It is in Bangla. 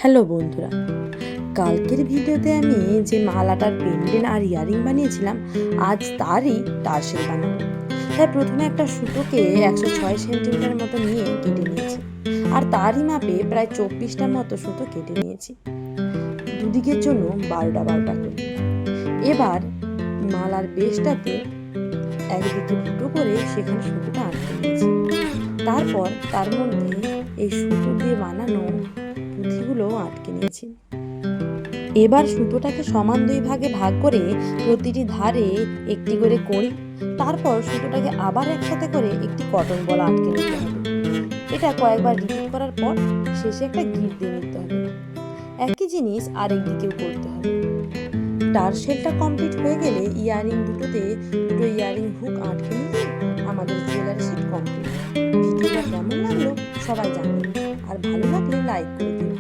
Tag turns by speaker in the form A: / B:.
A: হ্যালো বন্ধুরা, কালকের ভিডিওতে আমি যে মালাটার পেন্ডেন্ট আর ইয়ারিং বানিয়েছিলাম, আজ তারই টার্সেল বানাবো। তাই প্রথমে একটা সুতোকে 106 সেন্টিমিটার মতো নিয়ে কেটে নিয়েছি, আর তারই মাপে প্রায় 24টার মতো সুতো কেটে নিয়েছি, দুদিকের জন্য 12টা 12টা করে। এবার মালার বেসটাতে একদিকে ফুটো করে সেখানে সুতোটা আটকে নিয়েছি। তারপর তার মধ্যে এই সুতো দিয়ে বানানো পুঁথিগুলো আটকে নিয়েছি। এবার সুতোটাকে সমান দুই ভাগে ভাগ করে প্রতিটি ধারে একটি করে কড়ি, তারপর সুতোটাকে আবার একসাথে করে একটি কটন বল আটকে নিতে হবে। এটা কয়েকবার রিপিট করার পর শেষে একটা গিট দিয়ে নিতে হবে। একই জিনিস আরেক দিকেও করতে হবে। টার্সেলটা কমপ্লিট হয়ে গেলে দুটো ইয়ারিং হুক আটকে নিলে আমাদের জুয়েলারি সেট কমপ্লিট। ভিডিওটা কেমন লাগলো সবাই জানাবেন, আর ভালো লাগলে লাইক করে দিন।